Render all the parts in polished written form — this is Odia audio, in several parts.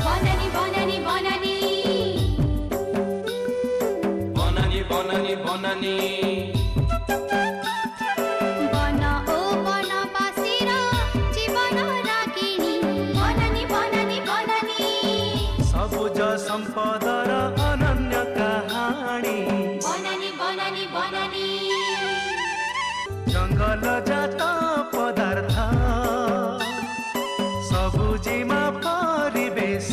বনানি বনানি বনানি বনানি বনানি বনানি বন ও বনবাসীর জীবন রাগিণী বনানি বনানি বনানি सबुज संपदर अनन्य कहानी বনানি বনানি বনানি जंगल जात पदार्थ सबुजिमा परिवेश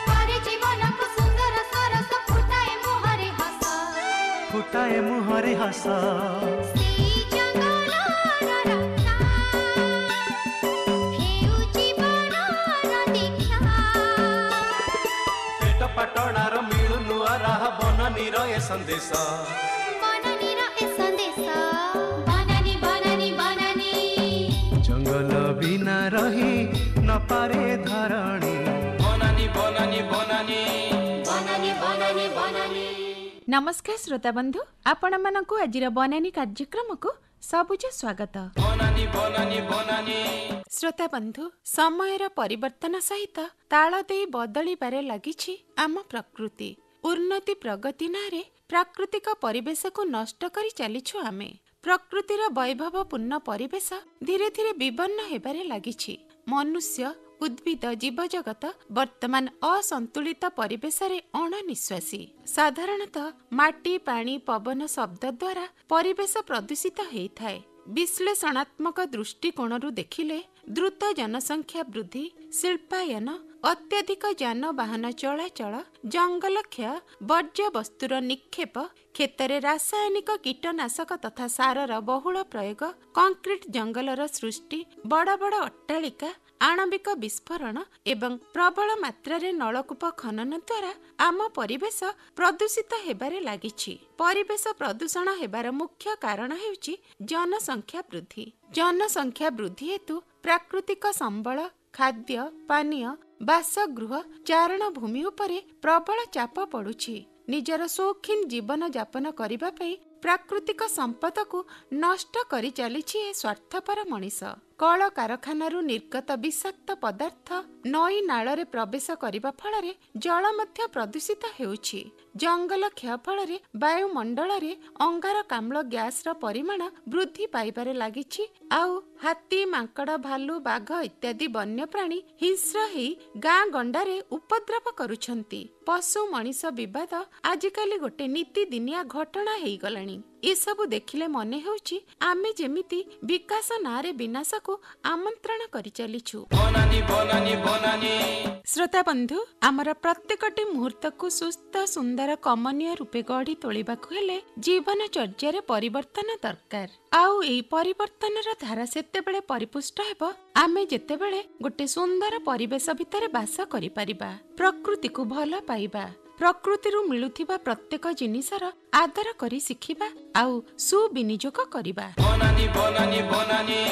हरे जीवनको सुन्दर सरस फुटाए मुहरे हस फुटाए मुहरे हस सेई जंगलर रक्षा हेउ जीवनर दीक्षा पेट पाटणार मिळू नुआ राह बननीर ए संदेश बननीर ए सन्देश बननी बननी बननी जंगल बिना रही न पारे धरणी बननी बननी बननी बननी बननी बननी। नमस्कार श्रोता बंधु आपण मानकु आजिर बनानी कार्यक्रम को सबुज स्वागत। बननी बननी बननी श्रोता बंधु समयर परिवर्तन सहित ताल देई बदलिबारे लागिछि आम प्रकृति। उन्नति प्रगति नारे प्राकृतिक परिवेश को नष्ट करी चलीछु आमे। प्रकृतिर वैभवपूर्ण परिवेश धीरे धीरे विपन्न हेबारे लागिछि। मनुष्य उद्भिद जीवजगत वर्तमान असंतुलित परिवेश रे अणनिश्वासी। साधारणतः माटी पानी पवन शब्द द्वारा परिवेश प्रदूषित हेइथाए। विश्लेषणात्मक दृष्टिकोणरू देखिले द्रुत जनसंख्या वृद्धि शिल्पायन अत्यधिक यानवाहन चलाचल जंगल क्षय वर्ज्य वस्तुर निक्षेप क्षेत्र रासायनिक कीटनाशक तथा सारर बहुल प्रयोग कंक्रीट जंगलर सृष्टि बड़ बड़ अट्टालिका आणविक विस्फोरण एवं प्रबल मात्रा नलकूप खनन द्वारा आम परिवेश प्रदूषित हेबारे लागिछि। परिवेश प्रदूषण हेबार मुख्य कारण हेउछि जनसंख्या वृद्धि। जनसंख्या वृद्धि हेतु प्राकृतिक संबल खाद्य पानीय बासगृह चारण भूमि उपरे प्रबल चाप पड़ुछि। निजर शौखीन जीवन यापन करिबा पई प्राकृतिक संपद को नष्ट करी चलिछि ए स्वार्थपर मनीष। कल कारखानारू निर्गत विषाक्त पदार्थ नई नाଳରେ प्रवेश करिबा फଳରେ जल मध्य प्रदूषित हेउछि। जंगल क्षय फଳରେ वायुमंडଳରେ अंगारकाम्ल गैस र परिमाण वृद्धि पाइबारे लागिछि। आउ हाथी मांकड़ भालू बाघ इत्यादि वन्य प्राणी हिंस्र हेई गाँ गंडारे उपद्रव करुछंती। पशु मनीष विवाद आजिकाली गोटे नीति दिनिया घटना हेई गलानी। ए सबु देखिले मने हेउछि आमे जेमिति विकास नारे विनाश को आमंत्रण करि चलिछु। बननी बननी बननी श्रोता बंधु आमर प्रत्येकटी मुहूर्त को सुस्थ सुंदर कमनीय रूपे गढ़ी तोलिबाकु हेले जीवनचर्या रे परिवर्तन दरकार। आउ एई परिवर्तनर धारा सेतेबेले परिपुष्ट हेबो आमे जेतेबेले गोटे सुंदर परिवेश भितरे बास करि परिबा प्रकृति को भल पाइबा प्रकृतिरू मिलुथिबा प्रत्येक जिनिसर आदर करी शिखिबा आउ सुविनियोग करिबा। बननी बननी बननी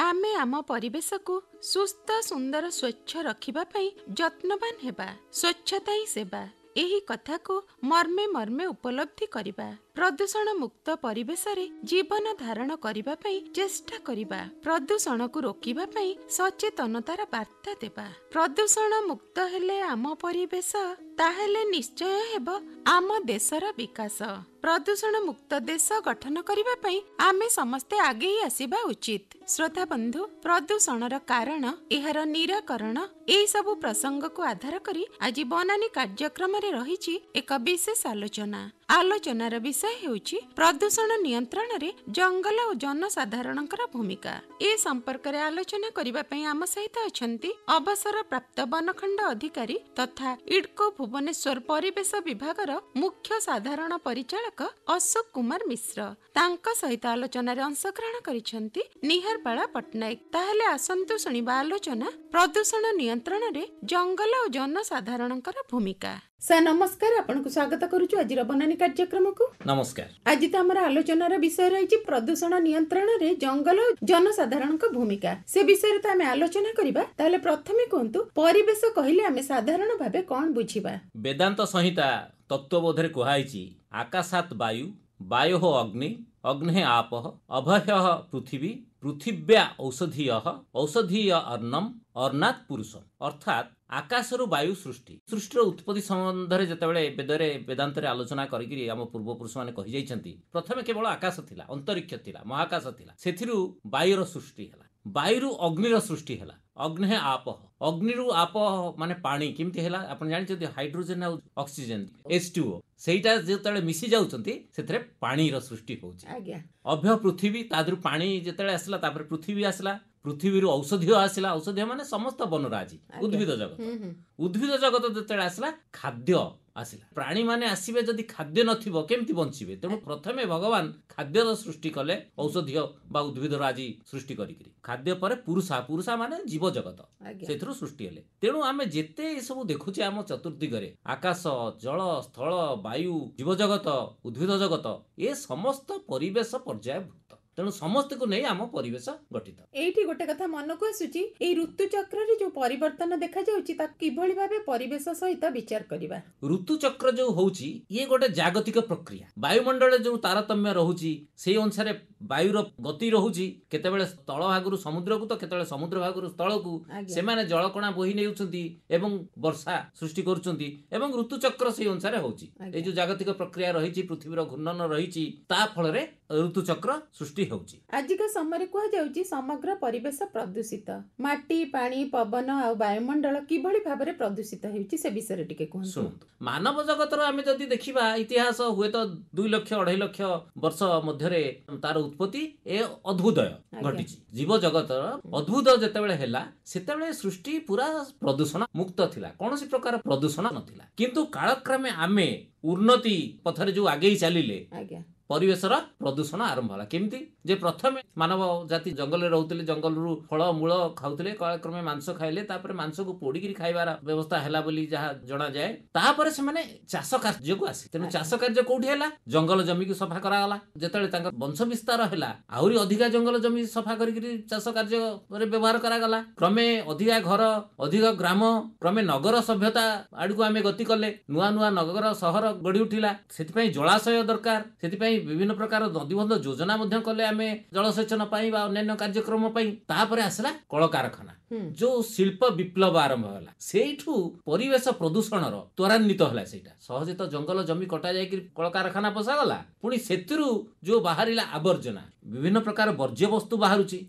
आमे आम परिवेश को सुस्थ सुंदर स्वच्छ रखिबा पई यत्नवान हेबा। स्वच्छता ही सेवा एही कथा को मर्मे मर्मे उपलब्धि करिबा। प्रदूषण मुक्त परिवेश रे जीवन धारण करिबा पई चेष्टा करिबा। प्रदूषण को रोकिबा पई सचेतनतार वार्ता देबा। प्रदूषण मुक्त हेले आम परिवेश ताहेले निश्चय हेबो आम देशर विकास। प्रदूषण मुक्त देश गठन करिबा पई आमे समस्ते आगे ही आसीबा उचित। श्रोता बंधु प्रदूषणर कारण एहार निराकरण एई सबु प्रसंग को आधार करी आज बनानी कार्यक्रम रे रहिछि एक विशेष आलोचना। आलोचनार विषय हेउछि प्रदूषण नियंत्रण रे जंगल और जनसाधारणकर भूमिका। ए संपर्क रे आलोचना करिबा पई आम सहित अछंती अवसर प्राप्त वनखंड अधिकारी तथा इडको भुवनेश्वर परिवेश विभागर मुख्य साधारण परिचालक अशोक कुमार मिश्र। तांका सहित आलोचना रे अंशग्रहण करिसंती निहारबाला पटनायक। ताहेले आसंतु सुनिबा आलोचना प्रदूषण नियंत्रण रे जंगल और जनसाधारणकर भूमिका। सर नमस्कार, आपनको स्वागत करूछु आजिर बनानी कार्यक्रम को। नमस्कार। आज तो आमर आलोचनार विषय रही प्रदूषण नियंत्रण रे जंगल जनसाधारण भूमिका। से विषय तो आम आलोचना करिबा। ताले प्रथमे कहंतु परिवेश कहिले आमे साधारण भाबे कोन बुझिबा। वेदांत संहिता तत्वबोधरे कुहाइछि आकाशात वायु वायो हो अग्नि ଅଗ୍ନେ ଆପଃ ଅଭୟଃ ପୃଥିବୀ ପୃଥିବ୍ୟା ଔଷଧୀୟ ଅର୍ଣ୍ଣମ ଅର୍ଣ୍ଣାତ୍ ପୁରୁଷମ ଅର୍ଥାତ୍ ଆକାଶରୁ ବାୟୁ ସୃଷ୍ଟିର ଉତ୍ପତ୍ତି ସମ୍ବନ୍ଧରେ ଯେତେବେଳେ ବେଦାନ୍ତରେ ଆଲୋଚନା କରିକି ଆମ ପୂର୍ବପୁରୁଷମାନେ କହିଯାଇଛନ୍ତି ପ୍ରଥମେ କେବଳ ଆକାଶ ଥିଲା, ଅନ୍ତରିକ୍ଷ ଥିଲା, ମହାକାଶ ଥିଲା, ସେଥିରୁ ବାୟୁର ସୃଷ୍ଟି ହେଲା, ବାୟୁରୁ ଅଗ୍ନିର ସୃଷ୍ଟି ହେଲା। ଅଗ୍ନେ ଆପଃ, ଅଗ୍ନିରୁ ଆପଃ ମାନେ ପାଣି କେମିତି ହେଲା ଆପଣ ଜାଣିଛନ୍ତି? ହାଇଡ୍ରୋଜେନ ଆଉ ଅକ୍ସିଜେନ H2O ସେଇଟା ଯେତେବେଳେ ମିଶି ଯାଉଛନ୍ତି ସେଥିରେ ପାଣିର ସୃଷ୍ଟି ହଉଛି। ଅଭ୍ୟ ପୃଥିବୀ, ତା ଦେହରୁ ପାଣି ଯେତେବେଳେ ଆସିଲା ତାପରେ ପୃଥିବୀ ଆସିଲା, ପୃଥିବୀରୁ ଔଷଧୀୟ ଆସିଲା, ଔଷଧୀୟ ମାନେ ସମସ୍ତ ବନରାଜି ଉଦ୍ଭିଦ ଜଗତ ଯେତେବେଳେ ଆସିଲା ଖାଦ୍ୟ ଆସିଲା। ପ୍ରାଣୀ ମାନେ ଆସିବେ ଯଦି ଖାଦ୍ୟ ନଥିବ କେମିତି ବଞ୍ଚିବେ? ତେଣୁ ପ୍ରଥମେ ଭଗବାନ ଖାଦ୍ୟର ସୃଷ୍ଟି କଲେ, ଔଷଧୀୟ ବା ଉଦ୍ଭିଦ ରାଜି ସୃଷ୍ଟି କରିକିରି। ଖାଦ୍ୟ ପରେ ପୁରୁଷା ମାନେ ଜୀବ ଜଗତ ସେଥିରୁ ସୃଷ୍ଟି ହେଲେ। ତେଣୁ ଆମେ ଯେତେ ଏସବୁ ଦେଖୁଛେ ଆମ ଚତୁର୍ଦିଗରେ ଆକାଶ, ଜଳ, ସ୍ଥଳ, ବାୟୁ, ଜୀବ ଜଗତ, ଉଦ୍ଭିଦ ଜଗତ ଏ ସମସ୍ତ ପରିବେଶ ପର୍ଯ୍ୟାୟଭୁକ୍ତ। ତେଣୁ ସମସ୍ତଙ୍କୁ ନେଇ ଆମ ପରିବେଶ ଗଠିତ। ଏଇଠି ଗୋଟେ କଥା ମନକୁ ଆସୁଛି, ଏଇ ଋତୁ ଚକ୍ରରେ ଯୋଉ ପରିବର୍ତ୍ତନ ଦେଖାଯାଉଛି ତାକୁ କିଭଳି ଭାବେ ପରିବେଶ ସହିତ ବିଚାର କରିବା। ଋତୁ ଚକ୍ର ଯୋଉ ହଉଛି ଇଏ ଗୋଟେ ଜାଗତିକ ପ୍ରକ୍ରିୟା। ବାୟୁମଣ୍ଡଳରେ ଯୋଉ ତାରତମ୍ୟ ରହୁଛି ସେଇ ଅନୁସାରେ ବାୟୁର ଗତି ରହୁଛି, କେତେବେଳେ ସ୍ଥଳ ଭାଗରୁ ସମୁଦ୍ରକୁ ତ କେତେବେଳେ ସମୁଦ୍ର ଭାଗରୁ ସ୍ଥଳକୁ ସେମାନେ ଜଳକଣା ବୋହି ନେଉଛନ୍ତି ଏବଂ ବର୍ଷା ସୃଷ୍ଟି କରୁଛନ୍ତି ଏବଂ ଋତୁଚକ୍ର ସେଇ ଅନୁସାରେ ହଉଛି। ଏଇ ଯୋଉ ଜାଗତିକ ପ୍ରକ୍ରିୟା ରହିଛି, ପୃଥିବୀର ଘୂର୍ଣ୍ଣନ ରହିଛି, ତା ଫଳରେ ଋତୁଚକ୍ର ସୃଷ୍ଟି ହେଉଛି। ଆଜିକା ସମୟରେ କୁହାଯାଉଛି ସମଗ୍ର ପରିବେଶ ପ୍ରଦୂଷିତ। ମାଟି, ପାଣି, ପବନ ଆଉ ବାୟୁମଣ୍ଡଳ କିଭଳି ଭାବରେ ପ୍ରଦୂଷିତ ହେଉଛି ସେ ବିଷୟରେ ଟିକେ କୁହନ୍ତୁ। ଶୁଣନ୍ତୁ, ମାନବ ଜଗତର ଆମେ ଯଦି ଦେଖିବା ଇତିହାସ ହୁଏତ 2 ଲକ୍ଷ 2.5 ଲକ୍ଷ ବର୍ଷ ମଧ୍ୟରେ ତାର ଉତ୍ପତ୍ତି ଏ ଅଦ୍ଭୁତୟ ଘଟିଛି। ଜୀବ ଜଗତର ଅଦ୍ଭୁତ ଯେତେବେଳେ ହେଲା ସେତେବେଳେ ସୃଷ୍ଟି ପୁରା ପ୍ରଦୂଷଣ ମୁକ୍ତ ଥିଲା, କୌଣସି ପ୍ରକାର ପ୍ରଦୂଷଣ ନଥିଲା। କିନ୍ତୁ କାଳକ୍ରମେ ଆମେ ଉନ୍ନତି ପଥରେ ଯୋଉ ଆଗେଇ ଚାଲିଲେ ପରିବେଶର ପ୍ରଦୂଷଣ ଆରମ୍ଭ ହେଲା। କେମିତି? ଯେ ପ୍ରଥମେ ମାନବ ଜାତି ଜଙ୍ଗଲରେ ରହୁଥିଲେ, ଜଙ୍ଗଲରୁ ଫଳ ମୂଳ ଖାଉଥିଲେ, କାଳକ୍ରମେ ମାଂସ ଖାଇଲେ, ତାପରେ ମାଂସକୁ ପୋଡିକିରି ଖାଇବାର ବ୍ୟବସ୍ଥା ହେଲା ବୋଲି ଯାହା ଜଣାଯାଏ। ତାପରେ ସେମାନେ ଚାଷ କାର୍ଯ୍ୟକୁ ଆସି, ତେଣୁ ଚାଷ କାର୍ଯ୍ୟ କୋଉଠି ହେଲା? ଜଙ୍ଗଲ ଜମିକୁ ସଫା କରାଗଲା। ଯେତେବେଳେ ତାଙ୍କ ବଂଶ ବିସ୍ତାର ହେଲା ଆହୁରି ଅଧିକା ଜଙ୍ଗଲ ଜମି ସଫା କରିକିରି ଚାଷ କାର୍ଯ୍ୟରେ ବ୍ୟବହାର କରାଗଲା। କ୍ରମେ ଅଧିକା ଘର, ଅଧିକ ଗ୍ରାମ, କ୍ରମେ ନଗର ସଭ୍ୟତା ଆଡକୁ ଆମେ ଗତି କଲେ। ନୂଆ ନୂଆ ନଗର ସହର ଗଢି ଉଠିଲା। ସେଥିପାଇଁ ଜଳାଶୟ ଦରକାର, ସେଥିପାଇଁ ବିଭିନ୍ନ ପ୍ରକାର ନଦୀବନ୍ଧ ଯୋଜନା ମଧ୍ୟ କଲେ ଆମେ ଜଳସେଚନ ପାଇଁ ବା ଅନ୍ୟାନ୍ୟ କାର୍ଯ୍ୟକ୍ରମ ପାଇଁ। ତାପରେ ଆସିଲା କଳକାରଖାନା, ଯୋଉ ଶିଳ୍ପ ବିପ୍ଳବ ଆରମ୍ଭ ହେଲା। ସେଇଠୁ ପରିବେଶ ପ୍ରଦୂଷଣର ତ୍ୱରାନ୍ୱିତ ହେଲା। ସେଇଟା ସହଜେ ତ ଜଙ୍ଗଲ ଜମି କଟା ଯାଇକି କଳକାରଖାନା ପଶାଗଲା, ପୁଣି ସେଥିରୁ ଯୋଉ ବାହାରିଲା ଆବର୍ଜନା, ବିଭିନ୍ନ ପ୍ରକାର ବର୍ଜ୍ୟ ବସ୍ତୁ ବାହାରୁଛି।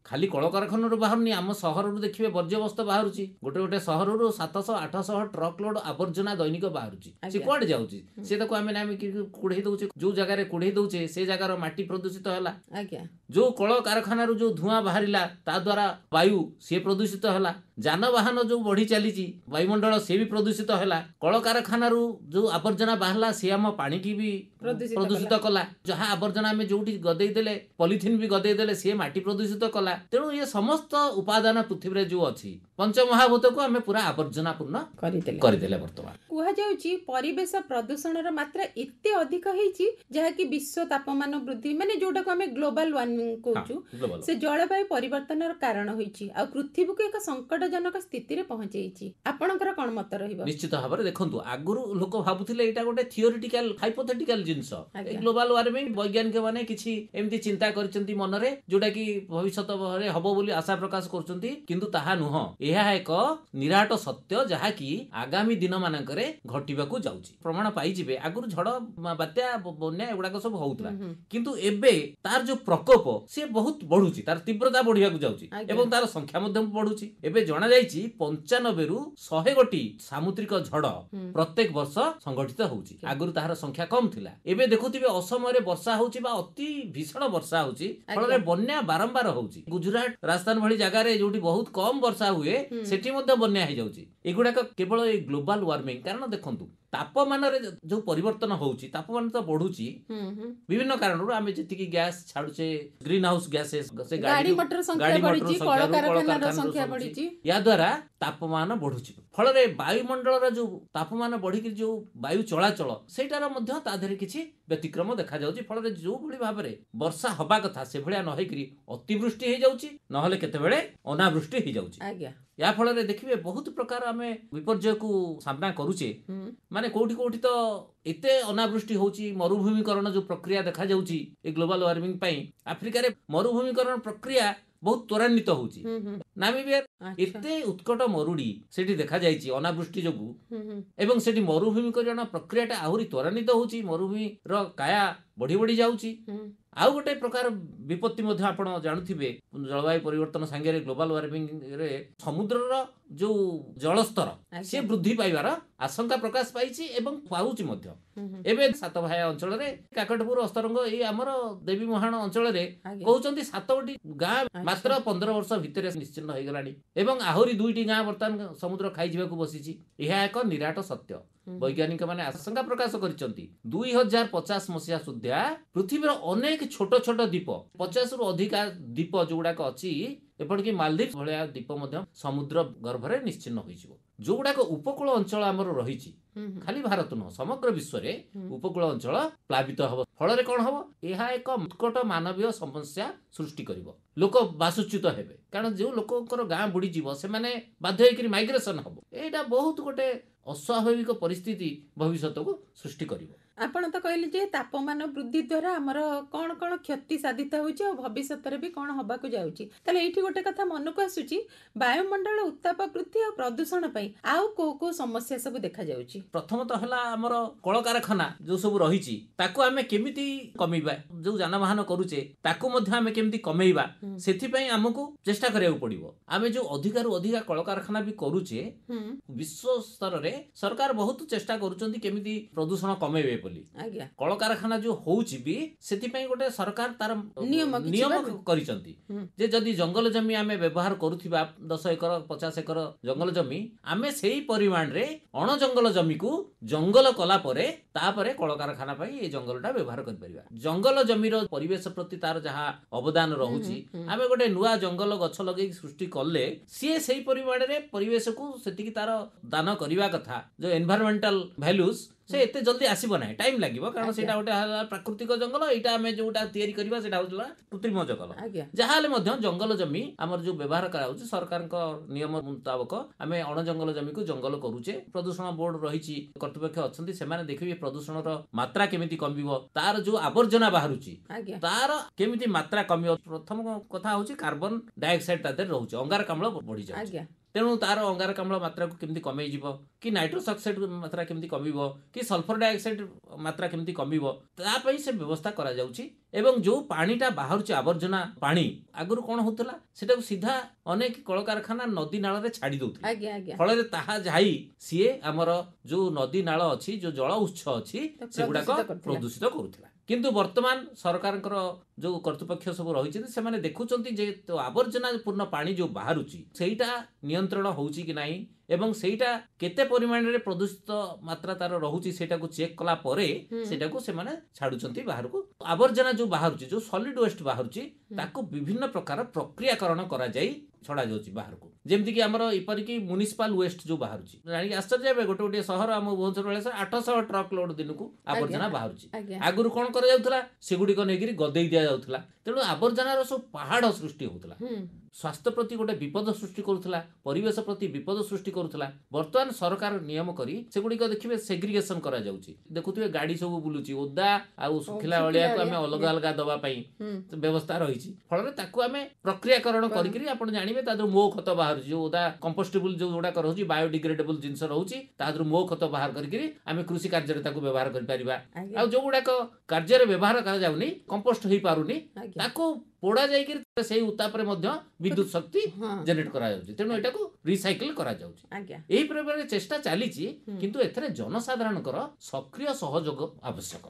ଖାଲି କଳକାରଖାନାରୁ ବାହାରୁନି, ଆମ ସହରରୁ ଦେଖିବେ ବର୍ଜ୍ୟ ବସ୍ତୁ ବାହାରୁଛି। ଗୋଟେ ସହରରୁ 700-800 ଟ୍ରକ୍ ଲୋଡ ଆବର୍ଜନା ଦୈନିକ ବାହାରୁଛି। ସେ କୁଆଡେ ଯାଉଛି? ସେ ତାକୁ ଆମେ କୁଢେଇ ଦଉଛେ, ଯୋଉ ଜାଗାରେ କୁଢେଇ ଦଉଛେ ସେ ଜାଗାର ମାଟି ପ୍ରଦୂଷିତ ହେଲା। ଯୋଉ କଳକାରଖାନାରୁ ଯୋଉ ଧୂଆଁ ବାହାରିଲା ତା ଦ୍ୱାରା ବାୟୁ ସିଏ ପ୍ରଦୂଷିତ ହେଲା। ଯାନବାହନ ଯୋଉ ବଢି ଚାଲିଛି ବାୟୁମଣ୍ଡଳ ସେ ବି ପ୍ରଦୂଷିତ ହେଲା। କଳକାରଖାନାରୁ ଯୋଉ ଆବର୍ଜନା ବାହାରିଲା ସେ ଆମ ପାଣିକି ବି ପ୍ରଦୂଷିତ କଲା। ଯାହା ଆବର୍ଜନା ଆମେ ଯୋଉଠି ଗଦେଇ ଦେଲେ, ପଲିଥିନ୍ ବି ଗଦେଇ ଦେଲେ, ସିଏ ମାଟି ପ୍ରଦୂଷିତ କଲା। ତେଣୁ ଏ ସମସ୍ତ ଉପାଦାନ ପୃଥିବୀରେ ଯୋଉ ଅଛି ପଞ୍ଚମହାଭୂତକୁ ଆମେ ପୁରା ଆବର୍ଜନା ପୂର୍ଣ୍ଣ କରିଦେଲେ। ବର୍ତ୍ତମାନ କୁହାଯାଉଛି ପରିବେଶ ପ୍ରଦୂଷଣର ମାତ୍ରା ଏତେ ଅଧିକ ହେଇଛି ଯାହାକି ବିଶ୍ୱ ତାପମାନ ବୃଦ୍ଧି, ମାନେ ଯୋଉଟାକୁ ଆମେ ଗ୍ଲୋବାଲ ୱାର୍ମିଂ କହୁଛୁ, ସେ ଜଳବାୟୁ ପରିବର୍ତ୍ତନର କାରଣ ହୋଇଛି ଆଉ ପୃଥିବୀକୁ ଏକ ସଙ୍କଟଜନକ ସ୍ଥିତିରେ ପହଞ୍ଚେଇଛି। ଆପଣଙ୍କର କଣ ମତ ରହିବ? ନିଶ୍ଚିତ ଭାବରେ ଦେଖନ୍ତୁ, ଆଗରୁ ଲୋକ ଭାବୁଥିଲେ ଏଇଟା ଗୋଟେ ଥିଓରିଟିକାଲ ହାଇପୋଥେଟିକାଲ ଜିନିଷ। ଗ୍ଲୋବାଲ ୱାର୍ମିଂ ବୈଜ୍ଞାନିକ ମାନେ କିଛି ଏମିତି ଚିନ୍ତା କରିଛନ୍ତି ମନରେ, ଯୋଉଟା କି ଭବିଷ୍ୟତରେ ହବ ବୋଲି ଆଶା ପ୍ରକାଶ କରୁଛନ୍ତି, କିନ୍ତୁ ତାହା ନୁହଁ। ଏହା ଏକ ନିରାଟ ସତ୍ୟ ଯାହାକି ଆଗାମୀ ଦିନ ମାନଙ୍କରେ ଘଟିବାକୁ ଯାଉଛି। ପ୍ରମାଣ ପାଇଯିବେ। ଆଗରୁ ଝଡ, ବାତ୍ୟା, ବନ୍ୟା ଏଗୁଡାକ ସବୁ ହଉଥିଲା, କିନ୍ତୁ ଏବେ ତାର ଯୋଉ ପ୍ରକୋପ ସିଏ ବହୁତ ବଢୁଛି, ତାର ତୀବ୍ରତା ବଢିବାକୁ ଯାଉଛି ଏବଂ ତାର ସଂଖ୍ୟା ମଧ୍ୟ ବଢୁଛି। ଏବେ ଜଣାଯାଇଛି 95ରୁ 100 ସାମୁଦ୍ରିକ ଝଡ ପ୍ରତ୍ୟେକ ବର୍ଷ ସଂଘଟିତ ହଉଛି। ଆଗରୁ ତାହାର ସଂଖ୍ୟା କମ ଥିଲା। ଏବେ ଦେଖୁଥିବେ ଅସମୟରେ ବର୍ଷା ହଉଛି ବା ଅତି ଭୀଷଣ ବର୍ଷା ହଉଛି, ଫଳରେ ବନ୍ୟା ବାରମ୍ବାର ହଉଛି। ଗୁଜୁରାଟ, ରାଜସ୍ଥାନ ଭଳି ଜାଗାରେ ଯୋଉଠି ବହୁତ କମ ବର୍ଷା ହୁଏ ସେଠି ମଧ୍ୟ ବନ୍ୟା ହେଇଯାଉଛି। ଏଗୁଡାକ କେବଳ ଏଇ ଗ୍ଲୋବାଲ ୱାର୍ମିଂ କାରଣ। ଦେଖନ୍ତୁ, ତାପମାନରେ ଯୋଉ ପରିବର୍ତ୍ତନ ହଉଛି, ତାପମାନ ତ ବଢୁଛି ବିଭିନ୍ନ କାରଣରୁ। ଆମେ ଯେତିକି ଗ୍ୟାସ ଛାଡୁଛେ, ଗ୍ରୀନ ହାଉସ ଗ୍ୟାସେସ୍, ସେ ଗାଡି ମଟର ସଂଖ୍ୟା ବଢିଛି, କଳକାରଖାନାର ସଂଖ୍ୟା ବଢିଛି, ୟା ଦ୍ୱାରା ତାପମାନ ବଢୁଛି। ଫଳରେ ବାୟୁମଣ୍ଡଳର ଯୋଉ ତାପମାନ ବଢିକି ଯୋଉ ବାୟୁ ଚଳାଚଳ ସେଇଟାର ମଧ୍ୟ ତା ଦେହରେ କିଛି ବ୍ୟତିକ୍ରମ ଦେଖାଯାଉଛି। ଫଳରେ ଯୋଉଭଳି ଭାବରେ ବର୍ଷା ହବା କଥା ସେଭଳିଆ ନ ହେଇକିରି ଅତିବୃଷ୍ଟି ହେଇଯାଉଛି, ନହେଲେ କେତେବେଳେ ଅନାବୃଷ୍ଟି ହେଇଯାଉଛି। ଆଜ୍ଞା ୟା ଫଳରେ ଦେଖିବେ ବହୁତ ପ୍ରକାର ଆମେ ବିପର୍ଯ୍ୟୟକୁ ସାମ୍ନା କରୁଛେ। ମାନେ କୋଉଠି କୋଉଠି ତ ଏତେ ଅନାବୃଷ୍ଟି ହଉଛି, ମରୁଭୂମିକରଣ ଯୋଉ ପ୍ରକ୍ରିୟା ଦେଖାଯାଉଛି ଏ ଗ୍ଲୋବାଲ ୱାର୍ମିଂ ପାଇଁ, ଆଫ୍ରିକାରେ ମରୁଭୂମିକରଣ ପ୍ରକ୍ରିୟା ବହୁତ ତ୍ୱରାନ୍ୱିତ ହଉଛି। ନାମିବିଆରେ ଏତେ ଉତ୍କଟ ମରୁଡ଼ି ସେଠି ଦେଖାଯାଇଛି ଅନାବୃଷ୍ଟି ଯୋଗୁ, ଏବଂ ସେଠି ମରୁଭୂମିକରଣ ପ୍ରକ୍ରିୟାଟା ଆହୁରି ତ୍ୱରାନ୍ୱିତ ହଉଛି, ମରୁଭୂମିର କାୟା ବଢି ବଢି ଯାଉଛି। ଆଉ ଗୋଟେ ପ୍ରକାର ବିପତ୍ତି ମଧ୍ୟ ଆପଣ ଜାଣୁଥିବେ, ଜଳବାୟୁ ପରିବର୍ତ୍ତନ ସାଙ୍ଗରେ ଗ୍ଲୋବାଲ ୱାର୍ମିଂ ରେ ସମୁଦ୍ରର ଯୋଉ ଜଳସ୍ତର ସେ ବୃଦ୍ଧି ପାଇବାର ଆଶଙ୍କା ପ୍ରକାଶ ପାଇଛି ଏବଂ ପାଉଛି ମଧ୍ୟ। ଏବେ ସାତଭାୟା ଅଞ୍ଚଳରେ କାକଟପୁର ଅସ୍ତରଙ୍ଗ ଏଇ ଆମର ଦେବୀ ମୁହାଣ ଅଞ୍ଚଳରେ କହୁଛନ୍ତି 7ଟି ଗାଁ ମାତ୍ର 15 ବର୍ଷ ଭିତରେ ନିଶ୍ଚିନ୍ନ ହେଇଗଲାଣି ଏବଂ ଆହୁରି 2ଟି ଗାଁ ବର୍ତ୍ତମାନ ସମୁଦ୍ର ଖାଇଯିବାକୁ ବସିଛି। ଏହା ଏକ ନିରାଟ ସତ୍ୟ। ବୈଜ୍ଞାନିକ ମାନେ ଆଶଙ୍କା ପ୍ରକାଶ କରିଛନ୍ତି 2050 ମସିହା ସୁଦ୍ଧା ପୃଥିବୀର ଅନେକ ଛୋଟ ଛୋଟ ଦ୍ୱୀପ, 50ରୁ ଅଧିକା ଦ୍ୱୀପ ଯୋଉଗୁଡାକ ଅଛି, ଏପରିକି ମାଲଦ୍ୱୀପ ଭଳିଆ ଦ୍ୱୀପ ମଧ୍ୟ ସମୁଦ୍ର ଗର୍ଭରେ ନିଶ୍ଚିନ୍ନ ହୋଇଯିବ। ଯୋଉଗୁଡାକ ଉପକୂଳ ଅଞ୍ଚଳ ଆମର ରହିଛି, ଖାଲି ଭାରତ ନୁହଁ ସମଗ୍ର ବିଶ୍ୱରେ ଉପକୂଳ ଅଞ୍ଚଳ ପ୍ଲାବିତ ହବ। ଫଳରେ କଣ ହବ? ଏହା ଏକ ଉତ୍କଟ ମାନବୀୟ ସମସ୍ୟା ସୃଷ୍ଟି କରିବ। ଲୋକ ବାସୁଚ୍ୟୁତ ହେବେ, କାରଣ ଯୋଉ ଲୋକଙ୍କର ଗାଁ ବୁଡିଯିବ ସେମାନେ ବାଧ୍ୟ ହେଇକିରି ମାଇଗ୍ରେସନ ହବ। ଏଇଟା ବହୁତ ଗୋଟେ ଅସ୍ୱାଭାବିକ ପରିସ୍ଥିତି ଭବିଷ୍ୟତକୁ ସୃଷ୍ଟି କରିବ। ଆପଣ ତ କହିଲେ ଯେ ତାପମାନ ବୃଦ୍ଧି ଦ୍ୱାରା ଆମର କଣ କଣ କ୍ଷତି ସାଧିତ ହେଉଛି ଆଉ ଭବିଷ୍ୟତରେ ବି କଣ ହବାକୁ ଯାଉଛି। ତାହେଲେ ଏଇଠି ଗୋଟେ କଥା ମନକୁ ଆସୁଛି, ବାୟୁମଣ୍ଡଳ ଉତ୍ତାପ ବୃଦ୍ଧି ଆଉ ପ୍ରଦୂଷଣ ପାଇଁ ଆଉ କୋଉ କୋଉ ସମସ୍ୟା ସବୁ ଦେଖାଯାଉଛି? ପ୍ରଥମତଃ ହେଲା ଆମର କଳକାରଖାନା ଯୋଉ ସବୁ ରହିଛି ତାକୁ ଆମେ କେମିତି କମେଇବା, ଯୋଉ ଯାନବାହନ କରୁଛେ ତାକୁ ମଧ୍ୟ ଆମେ କେମିତି କମେଇବା, ସେଥିପାଇଁ ଆମକୁ ଚେଷ୍ଟା କରିବାକୁ ପଡିବ। ଆମେ ଯୋଉ ଅଧିକାରୁ ଅଧିକା କଳକାରଖାନା ବି କରୁଛେ, ବିଶ୍ୱ ସ୍ତରରେ ସରକାର ବହୁତ ଚେଷ୍ଟା କରୁଛନ୍ତି କେମିତି ପ୍ରଦୂଷଣ କମେଇବେ ବୋଲି। କଳକାରଖାନା ଯୋଉ ହଉଛି ବି ସେଥିପାଇଁ ଗୋଟେ ସରକାର ତାର ନିୟମ କରିଛନ୍ତି ଯେ ଯଦି ଜଙ୍ଗଲ ଜମି ଆମେ ବ୍ୟବହାର କରୁଥିବା 10 ଏକର 50 ଏକର ଜଙ୍ଗଲ ଜମି, ଆମେ ସେଇ ପରିମାଣରେ ଅଣ ଜଙ୍ଗଲ ଜମିକୁ ଜଙ୍ଗଲ କଲା ପରେ ତାପରେ କଳକାରଖାନା ପାଇଁ এই ଜଙ୍ଗଲଟା ବ୍ୟବହାର କରିପାରିବା। ଜଙ୍ଗଲ ଜମିର ପରିବେଶ ପ୍ରତି ତାର ଯାହା ଅବଦାନ ରହୁଛି, ଆମେ ଗୋଟେ ନୂଆ ଜଙ୍ଗଲ ଗଛ ଲଗେଇ ସୃଷ୍ଟି କଲେ ସିଏ ସେଇ ପରିମାଣରେ ପରିବେଶକୁ ସେତିକି ତାର ଦାନ କରିବା କଥା। ଯୋଉ ଏନଭାୟରମେଣ୍ଟାଲ ଭ୍ୟାଲ୍ୟୁଜ ସେ ଏତେ ଜଲ୍ଦି ଆସିବ ନାହିଁ, ଟାଇମ ଲାଗିବ, କାରଣ ସେଇଟା ଗୋଟେ ପ୍ରାକୃତିକ ଜଙ୍ଗଲ, ଏଇଟା ଆମେ ଯୋଉଟା ତିଆରି କରିବା ସେଇଟା ହଉଥିଲା କୃତ୍ରିମ ଜଙ୍ଗଲ। ଯାହା ହେଲେ ମଧ୍ୟ ଜଙ୍ଗଲ ଜମି ଆମର ଯୋଉ ବ୍ୟବହାର କରାଯାଉଛି ସରକାରଙ୍କ ନିୟମ ମୁତାବକ ଆମେ ଅଣ ଜଙ୍ଗଲ ଜମିକୁ ଜଙ୍ଗଲ କରୁଛେ। ପ୍ରଦୂଷଣ ବୋର୍ଡ ରହିଛି, କର୍ତ୍ତୃପକ୍ଷ ଅଛନ୍ତି, ସେମାନେ ଦେଖିବେ ପ୍ରଦୂଷଣର ମାତ୍ରା କେମିତି କମିବ, ତାର ଯୋଉ ଆବର୍ଜନା ବାହାରୁଛି ତାର କେମିତି ମାତ୍ରା କମିବ। ପ୍ରଥମ କଥା ହଉଛି କାର୍ବନ ଡାଇଅକ୍ସାଇଡ ତା ଦେହରେ ରହୁଛି, ଅଙ୍ଗାରକାମ୍ଳ ବଢି ଯାଉଛି, ତେଣୁ ତାର ଅଙ୍ଗାରକାମ୍ଳ ମାତ୍ରାକୁ କେମିତି କମେଇଯିବ, କି ନାଇଟ୍ରୋସ୍ ଅକ୍ସାଇଡ ମାତ୍ରା କେମିତି କମିବ, କି ସଲଫର ଡାଇଅକ୍ସାଇଡ ମାତ୍ରା କେମିତି କମିବ, ତା ପାଇଁ ସେ ବ୍ୟବସ୍ଥା କରାଯାଉଛି। ଏବଂ ଯୋଉ ପାଣିଟା ବାହାରୁଛି ଆବର୍ଜନା ପାଣି, ଆଗରୁ କଣ ହଉଥିଲା ସେଟାକୁ ସିଧା ଅନେକ କଳକାରଖାନା ନଦୀ ନାଳରେ ଛାଡି ଦଉଥିଲେ, ଫଳରେ ତାହା ଯାଇ ସିଏ ଆମର ଯୋଉ ନଦୀ ନାଳ ଅଛି, ଯୋଉ ଜଳ ଉତ୍ସ ଅଛି ସେଗୁଡାକ ପ୍ରଦୂଷିତ କରୁଥିଲା। କିନ୍ତୁ ବର୍ତ୍ତମାନ ସରକାରଙ୍କର ଯୋଉ କର୍ତ୍ତୃପକ୍ଷ ସବୁ ରହିଛନ୍ତି ସେମାନେ ଦେଖୁଛନ୍ତି ଯେ ଆବର୍ଜନା ପୂର୍ଣ୍ଣ ପାଣି ଯୋଉ ବାହାରୁଛି ସେଇଟା ନିୟନ୍ତ୍ରଣ ହଉଛି କି ନାହିଁ ଏବଂ ସେଇଟା କେତେ ପରିମାଣରେ ପ୍ରଦୂଷିତ ମାତ୍ରା ତାର ରହୁଛି ସେଇଟାକୁ ଚେକ୍ କଲା ପରେ ସେଇଟାକୁ ସେମାନେ ଛାଡୁଛନ୍ତି ବାହାରକୁ। ଆବର୍ଜନା ଯୋଉ ବାହାରୁଛି, ଯୋଉ ସଲିଡ ୱେଷ୍ଟ ବାହାରୁଛି, ତାକୁ ବିଭିନ୍ନ ପ୍ରକାର ପ୍ରକ୍ରିୟାକରଣ କରାଯାଇ ଛଡା ଯାଉଛି ବାହାରକୁ। ଯେମିତିକି ଆମର ଏପରିକି ମ୍ୟୁନିସିପାଲ ୱେଷ୍ଟ ଯୋଉ ବାହାରୁଛି, ଜାଣିକି ଆଶ୍ଚର୍ଯ୍ୟ ହେବେ, ଗୋଟେ ଗୋଟିଏ ସହର ଆମ ଭୁବନେଶ୍ୱର ଭଳିଆ 800 ଟ୍ରକ ଲୋଡ ଦିନକୁ ଆବର୍ଜନା ବାହାରୁଛି। ଆଗରୁ କଣ କରାଯାଉଥିଲା, ସେଗୁଡିକ ନେଇକିରି ଗଦେଇ ଦିଆଯାଉଥିଲା, ତେଣୁ ଆବର୍ଜନାର ସବୁ ପାହାଡ ସୃଷ୍ଟି ହଉଥିଲା, ସ୍ୱାସ୍ଥ୍ୟ ପ୍ରତି ଗୋଟେ ବିପଦ ସୃଷ୍ଟି କରୁଥିଲା, ପରିବେଶ ପ୍ରତି ବିପଦ ସୃଷ୍ଟି କରୁଥିଲା। ବର୍ତ୍ତମାନ ସରକାର ନିୟମ କରି ସେଗୁଡିକ ଦେଖିବେ ସେଗ୍ରିଗେସନ କରାଯାଉଛି। ଦେଖୁଥିବେ ଗାଡି ସବୁ ବୁଲୁଛି, ଓଦା ଆଉ ଶୁଖିଲା ଅଳିଆକୁ ଆମେ ଅଲଗା ଅଲଗା ଦବା ପାଇଁ ବ୍ୟବସ୍ଥା ରହିଛି। ଫଳରେ ତାକୁ ଆମେ ପ୍ରକ୍ରିୟାକରଣ କରିକିରି ଆପଣ ଜାଣିବେ ତା ଦେହରୁ ମୋ ଖତ ବାହାରୁଛି, ଯୋଉ ଓଦା କମ୍ପୋଷ୍ଟେବୁଲ ଯୋଉ ଗୁଡାକ ରହୁଛି, ବାୟୋଡିଗ୍ରେଡେବୁଲ ଜିନିଷ ରହୁଛି, ତା ଦେହରୁ ମୋ ଖତ ବାହାର କରିକିରି ଆମେ କୃଷି କାର୍ଯ୍ୟରେ ତାକୁ ବ୍ୟବହାର କରିପାରିବା। ଆଉ ଯୋଉ ଗୁଡାକ କାର୍ଯ୍ୟରେ ବ୍ୟବହାର କରାଯାଉନି, କମ୍ପୋଷ୍ଟ ହେଇପାରୁନି, ତାକୁ ପୋଡା ଯାଇକିରି ସେଇ ଉତ୍ତାପରେ ମଧ୍ୟ ବିଦ୍ୟୁତ ଶକ୍ତି ଜେନେରେଟ କରାଯାଉଛି, ତେଣୁ ଏଟାକୁ ରିସାଇକେଲ କରାଯାଉଛି। ଏହି ପ୍ରକାରରେ ଚେଷ୍ଟା ଚାଲିଛି, କିନ୍ତୁ ଏଥିରେ ଜନସାଧାରଣଙ୍କର ସକ୍ରିୟ ସହଯୋଗ ଆବଶ୍ୟକ।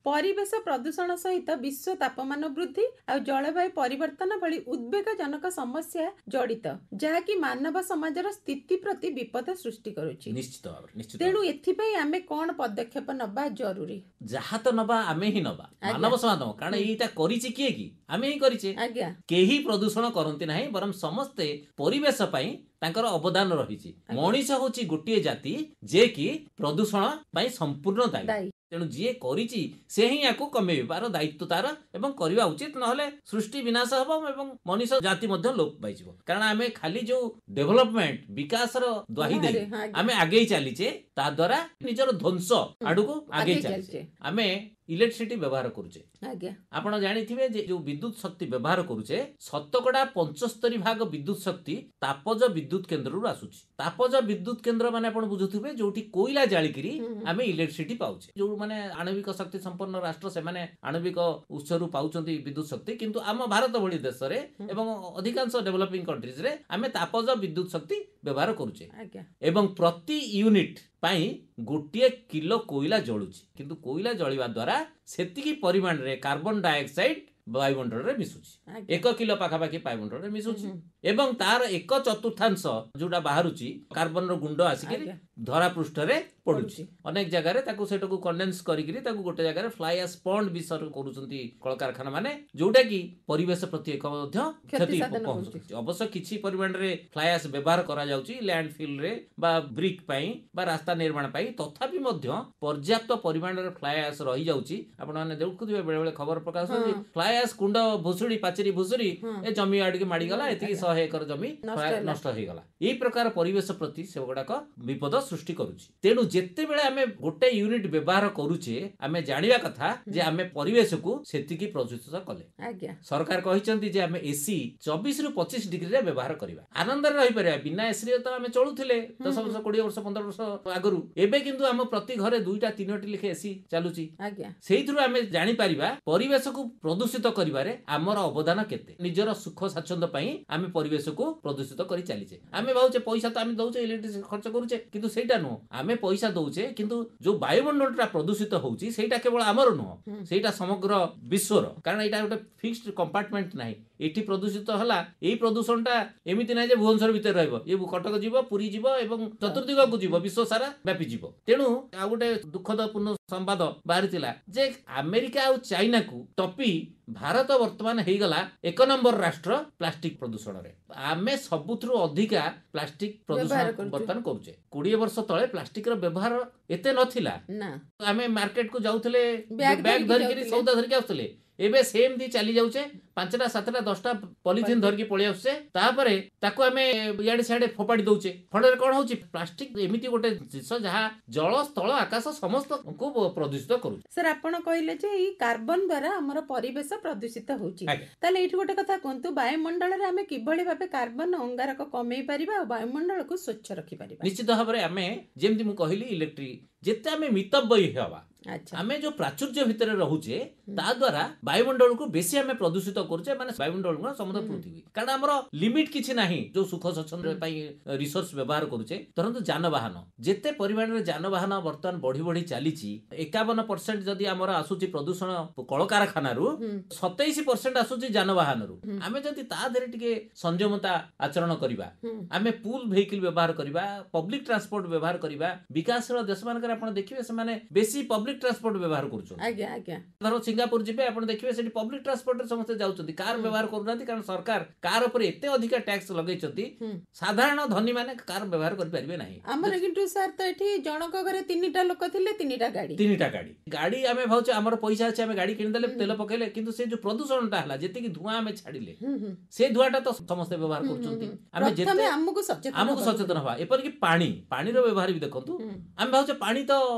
ପରିବେଶ ପ୍ରଦୂଷଣ ସହିତ ବିଶ୍ୱ ତାପମାନ ବୃଦ୍ଧି ଆଉ ଜଳବାୟୁ ପରିବର୍ତ୍ତନ ଭଳି ଉଦ୍ବେଗଜନକ ସମସ୍ୟା ଜଡିତ, ଯାହାକି ମାନବ ସମାଜର ସ୍ଥିତି ପ୍ରତି ବିପଦ ସୃଷ୍ଟି କରୁଛି। ନିଶ୍ଚିତ ଭାବରେ। ତେଣୁ ଏଥିପାଇଁ ଆମେ କଣ ପଦକ୍ଷେପ ନେବା ଜରୁରୀ? ଯାହା ତ ନବା ଆମେ ହିଁ ନବା, ମାନବ ସମାଜ ନବ, କାରଣ ଏଇଟା କରିଛି କିଏ କି ଆମେ ହିଁ କରିଛେ। ଆଜ୍ଞା କେହି ପ୍ରଦୂଷଣ କରନ୍ତି ନାହିଁ, ବରଂ ସମସ୍ତେ ପରିବେଶ ପାଇଁ ତାଙ୍କର ଅବଦାନ ରହିଛି। ମଣିଷ ହଉଛି ଗୋଟିଏ ଜାତି ଯେ କି ପ୍ରଦୂଷଣ ପାଇଁ ସମ୍ପୂର୍ଣ୍ଣ ଦାୟୀ। ଦାୟୀ। ତେଣୁ ଯିଏ କରିଛି ସେ ହିଁ ୟାକୁ କମେଇବାର ଦାୟିତ୍ୱ ତାର ଏବଂ କରିବା ଉଚିତ, ନହେଲେ ସୃଷ୍ଟି ବିନାଶ ହେବ ଏବଂ ମଣିଷ ଜାତି ମଧ୍ୟ ଲୋପ ପାଇଯିବ। କାରଣ ଆମେ ଖାଲି ଯୋଉ ଡେଭଲପମେଣ୍ଟ ବିକାଶର ଦ୍ୱାହି ଦେଇ ଆଜ୍ଞା। ଆମେ ଆଗେଇ ଚାଲିଛେ, ତା ଦ୍ୱାରା ନିଜର ଧ୍ୱଂସ ଆଡକୁ ଆଗେଇ ଆଗେଇ ଚାଲିଛେ। ଚାଲିଛେ। ଆମେ ଇଲେକ୍ଟ୍ରିସିଟି ବ୍ୟବହାର କରୁଛେ। ଆଜ୍ଞା ଆପଣ ଜାଣିଥିବେ ଯେ ଯୋଉ ବିଦ୍ୟୁତ ଶକ୍ତି ବ୍ୟବହାର କରୁଛେ, 75% ବିଦ୍ୟୁତ ଶକ୍ତି ତାପଜ ବିଦ୍ୟୁତ କେନ୍ଦ୍ରରୁ ଆସୁଛି। ତାପଜ ବିଦ୍ୟୁତ କେନ୍ଦ୍ର ମାନେ ଆପଣ ବୁଝୁଥିବେ ଯୋଉଠି କୋଇଲା ଜାଳିକିରି ଆମେ ଇଲେକ୍ଟ୍ରିସିଟି ପାଉଛେ। ଯୋଉ ମାନେ ଆଣବିକ ଶକ୍ତି ସମ୍ପନ୍ନ ରାଷ୍ଟ୍ର ସେମାନେ ଆଣବିକ ଉତ୍ସରୁ ପାଉଛନ୍ତି ବିଦ୍ୟୁତ ଶକ୍ତି, କିନ୍ତୁ ଆମ ଭାରତ ଭଳି ଦେଶରେ ଏବଂ ଅଧିକାଂଶ ଡେଭଲପିଂ କଣ୍ଟ୍ରିଜରେ ଆମେ ତାପଜ ବିଦ୍ୟୁତ ଶକ୍ତି ବ୍ୟବହାର କରୁଛେ। ଆଜ୍ଞା ଏବଂ ପ୍ରତି ୟୁନିଟ ପାଇଁ 1 କିଲୋ କୋଇଲା ଜଳୁଛି, କିନ୍ତୁ କୋଇଲା ଜଳିବା ଦ୍ୱାରା ସେତିକି ପରିମାଣରେ କାର୍ବନ ଡାଇଅକ୍ସାଇଡ ବାୟୁମଣ୍ଡଳରେ ମିଶୁଛି। ଆଜ୍ଞା। 1 କିଲୋ ପାଖାପାଖି ବାୟୁମଣ୍ଡଳରେ ମିଶୁଛି ଏବଂ ତାର 1/4 ଯୋଉଟା ବାହାରୁଛି କାର୍ବନର ଗୁଣ୍ଡ ଆସିକି ଆଜ୍ଞା। ଧରା ପୃଷ୍ଠରେ ପଡୁଛି। ପଡୁଛି। ଅନେକ ଜାଗାରେ ତାକୁ ସେଟାକୁ କଣ୍ଡେନ୍ସ କରିକିରି ତାକୁ ଗୋଟେ ଜାଗାରେ ଫ୍ଲାଇ ଆସ୍ ପଣ୍ଡ ବିଷୟରେ କରୁଛନ୍ତି କଳକାରଖାନା ମାନେ, ଯୋଉଟା କି ପରିବେଶ ପ୍ରତି ଏକ ମଧ୍ୟ କ୍ଷତି ସାଧନ ପହଞ୍ଚୁଛି। ଅବଶ୍ୟ କିଛି ପରିମାଣରେ ଫ୍ଲାଇ ଆସ୍ ବ୍ୟବହାର କରାଯାଉଛି ଲ୍ୟାଣ୍ଡ ଫିଲ୍ଡରେ ବା ବ୍ରିକ୍ ପାଇଁ ବା ରାସ୍ତା ନିର୍ମାଣ ପାଇଁ, ତଥାପି ମଧ୍ୟ ପର୍ଯ୍ୟାପ୍ତ ପରିମାଣରେ ଫ୍ଲାଇ ଆସ୍ ରହିଯାଉଛି। ଆପଣମାନେ ଦେଖୁଥିବେ ବେଳେବେଳେ ଖବର ପ୍ରକାଶ ହେଉଛି ଫ୍ଲାଇ ଆସ୍ କୁଣ୍ଡ ଭୁଷୁଡି ପାଚିରି ଭୁଷୁଡି ଏ ଜମି ଆଡିକି ମାଡିଗଲା, ଏତିକି 100 ଏକର ଜମି ନଷ୍ଟ ହେଇଗଲା। ଏଇ ପ୍ରକାର ପରିବେଶ ପ୍ରତି ସେଗୁଡାକ ବିପଦ ସୃଷ୍ଟି କରୁଛି। ତେଣୁ ଯେତେବେଳେ ଆମେ ଗୋଟେ ୟୁନିଟ ବ୍ୟବହାର କରୁଛେ, ଆମେ ଜାଣିବା କଥା ଯେ ଆମେ ପରିବେଶକୁ ସେତିକି ପ୍ରଦୂଷିତ କଲେ। ଆଜ୍ଞା ସରକାର କହିଛନ୍ତି ଯେ ଆମେ ଏସି 24 ରୁ 25 ଡିଗ୍ରୀରେ ବ୍ୟବହାର କରିବା, ଆନନ୍ଦରେ ରହିପାରିବା। ବିନା ଏସିରେ ତ ଆମେ ଚଳୁଥିଲେ 10 ବର୍ଷ 20 ବର୍ଷ 15 ବର୍ଷ ଆଗରୁ। ଏବେ କିନ୍ତୁ ଆମ ପ୍ରତି ଘରେ 2ଟା 3ଟି ଲେଖେ ଏସି ଚାଲୁଛି। ଆଜ୍ଞା ସେଇଥିରୁ ଆମେ ଜାଣିପାରିବା ପରିବେଶକୁ ପ୍ରଦୂଷିତ କରିବାରେ ଆମର ଅବଦାନ କେତେ। ନିଜର ସୁଖ ସ୍ୱାଚ୍ଛନ୍ଦ୍ୟ ପାଇଁ ଆମେ ପରିବେଶକୁ ପ୍ରଦୂଷିତ କରି ଚାଲିଛେ। ଆମେ ଭାବୁଛେ ପଇସା ତ ଆମେ ଦଉଛେ, ଇଲେକ୍ଟ୍ରିସିଟି ଖର୍ଚ୍ଚ କରୁଛେ, କିନ୍ତୁ ସେଇଟା ନୁହଁ। ଆମେ ପଇସା ଦଉଛେ, କିନ୍ତୁ ଯୋଉ ବାୟୁମଣ୍ଡଳଟା ପ୍ରଦୂଷିତ ହଉଛି ସେଇଟା କେବଳ ଆମର ନୁହଁ, ସେଇଟା ସମଗ୍ର ବିଶ୍ୱର। କାରଣ ଏଇଟା ଗୋଟେ ଫିକ୍ସଡ କମ୍ପାର୍ଟମେଣ୍ଟ ନାହିଁ। ଏଠି ପ୍ରଦୂଷିତ ହେଲା, ଏଇ ପ୍ରଦୂଷଣଟା ଏମିତି ନାହିଁ ଯେ ଭୁବନେଶ୍ୱର ଭିତରେ ରହିବ, ଇଏ କଟକ ଯିବ, ପୁରୀ ଯିବ ଏବଂ ଚତୁର୍ଦିଗକୁ ଯିବ, ବିଶ୍ୱ ସାରା ବ୍ୟାପିଯିବ। ତେଣୁ ଆଉ ଗୋଟେ ଦୁଃଖଦପୂର୍ଣ୍ଣ ସମ୍ବାଦ ବାହାରିଥିଲା ଯେ ଆମେରିକା ଆଉ ଚାଇନାକୁ ଟପି ଭାରତ ବର୍ତ୍ତମାନ ହେଇଗଲା 1 ନମ୍ବର ରାଷ୍ଟ୍ର ପ୍ଲାଷ୍ଟିକ ପ୍ରଦୂଷଣରେ। ଆମେ ସବୁଥିରୁ ଅଧିକା ପ୍ଲାଷ୍ଟିକ ପ୍ରଦୂଷଣ ବର୍ତ୍ତମାନ କରୁଛେ। 20 ବର୍ଷ ତଳେ ପ୍ଲାଷ୍ଟିକର ବ୍ୟବହାର ଏତେ ନଥିଲା। ନା ଆମେ ମାର୍କେଟକୁ ଯାଉଥିଲେ ବ୍ୟାଗ ବ୍ୟାଗ ଧରିକି ଯାଉଥିଲେ। ସଉଦା ଧରିକି ଆସୁଥିଲେ। ଏବେ ସେମିତି ଚାଲି ଯାଉଛେ, 5ଟା 7ଟା 10ଟା ପଲିଥିନ ଧରିକି ପଳେଇ ଆସୁଛେ, ତାପରେ ତାକୁ ଆମେ ଇଆଡେ ସିଆଡେ ଫୋପାଡି ଦଉଛେ। ଫଳରେ କଣ ହଉଛି, ପ୍ଲାଷ୍ଟିକ ଏମିତି ଗୋଟେ ଜିନିଷ ଯାହା ଜଳ ସ୍ଥଳ ଆକାଶ ସମସ୍ତଙ୍କୁ ପ୍ରଦୂଷିତ କରୁଛି। ସାର୍ ଆପଣ କହିଲେ ଯେ ଏଇ କାର୍ବନ ଦ୍ୱାରା ଆମର ପରିବେଶ ପ୍ରଦୂଷିତ ହଉଛି। ଆଜ୍ଞା। ତାହେଲେ ଏଇଠି ଗୋଟେ କଥା କୁହନ୍ତୁ, ବାୟୁମଣ୍ଡଳରେ ଆମେ କିଭଳି ଭାବେ କାର୍ବନ ଅଙ୍ଗାରକ କମେଇ ପାରିବା ଆଉ ବାୟୁମଣ୍ଡଳକୁ ସ୍ୱଚ୍ଛ ରଖିପାରିବା? ନିଶ୍ଚିତ ଭାବରେ ଆମେ ଯେମିତି ମୁଁ କହିଲି ଇଲେକ୍ଟ୍ରିକ ଯେତେ ଆମେ ମିତବ୍ୟୟୀ ହେବା, ଆଚ୍ଛା ଆମେ ଯୋଉ ପ୍ରାଚୁର୍ଯ୍ୟ ଭିତରେ ରହୁଛେ ତା ଦ୍ୱାରା ବାୟୁମଣ୍ଡଳକୁ ବେଶୀ ଆମେ ପ୍ରଦୂଷିତ କରୁଛେ, ମାନେ ବାୟୁମଣ୍ଡଳ ସମୁଦ୍ର ପୃଥିବୀ। କାରଣ ଆମର ଲିମିଟ କିଛି ନାହିଁ ଯୋଉ ସୁଖ ସ୍ୱଚ୍ଛନ୍ଦ ପାଇଁ ରିସୋର୍ସ ବ୍ୟବହାର କରୁଛେ। ଧରନ୍ତୁ ଯାନବାହନ, ଯେତେ ପରିମାଣରେ ଯାନବାହନ ବର୍ତ୍ତମାନ ବଢି ବଢି ଚାଲିଛି, 51% ଯଦି ଆମର ଆସୁଛି ପ୍ରଦୂଷଣ କଳକାରଖାନାରୁ, 27% ଆସୁଛି ଯାନବାହନରୁ। ଆମେ ଯଦି ତା ଦେହରେ ଟିକେ ସଂଯମତା ଆଚରଣ କରିବା, ଆମେ ପୁଲ ଭେହିକିଲ ବ୍ୟବହାର କରିବା, ପବ୍ଲିକ ଟ୍ରାନ୍ସପୋର୍ଟ ବ୍ୟବହାର କରିବା। ବିକାଶଶୀଳ ଦେଶ ମାନଙ୍କରେ ଆପଣ ଦେଖିବେ ସେମାନେ ବେଶୀ ପବ୍ଲିକ ଟ୍ରାନ୍ସପୋର୍ଟ ବ୍ୟବହାର କରୁଛନ୍ତି। ଆଜ୍ଞା ଆଜ୍ଞା ଧର ସିଙ୍ଗାପୁର ଯିବେ, ଆପଣ ଦେଖିବେ ସେଠି ପବ୍ଲିକ ଟ୍ରାନ୍ସପୋର୍ଟରେ ସମସ୍ତେ ଯାଉଛନ୍ତି, କାର ବ୍ୟବହାର କରୁନାହାନ୍ତି। କାରଣ ସରକାର କାର ଉପରେ ଏତେ ଅଧିକା ଟ୍ୟାକ୍ସ ଲଗେଇଛନ୍ତି, ସାଧାରଣ ଧନୀ ମାନେ କାର ବ୍ୟବହାର କରିପାରିବେ ନାହିଁ। ଆମର କିନ୍ତୁ ସାର୍ ତ ଏଠି ଜଣକ ଘରେ 3ଟା ଲୋକ ଥିଲେ 3ଟା ଗାଡି। 3ଟା ଗାଡି ଆମେ ଭାବୁଛେ ଆମର ପଇସା ଅଛି, ଆମେ ଗାଡି କିଣିଦେଲେ, ତେଲ ପକେଇଲେ, କିନ୍ତୁ ସେ ଯୋଉ ପ୍ରଦୂଷଣଟା ହେଲା, ଯେତିକି ଧୂଆଁ ଆମେ ଛାଡିଲେ, ସେ ଧୂଆଁଟା ତ ସମସ୍ତେ ବ୍ୟବହାର କରୁଛନ୍ତି। ଆମେ ଯେତେ ଆମକୁ ସଚେତନ ହବା। ଏପରିକି ପାଣିର ବ୍ୟବହାର ବି ଦେଖନ୍ତୁ। ଆମେ ଭାବୁଛେ ପାଣି ତ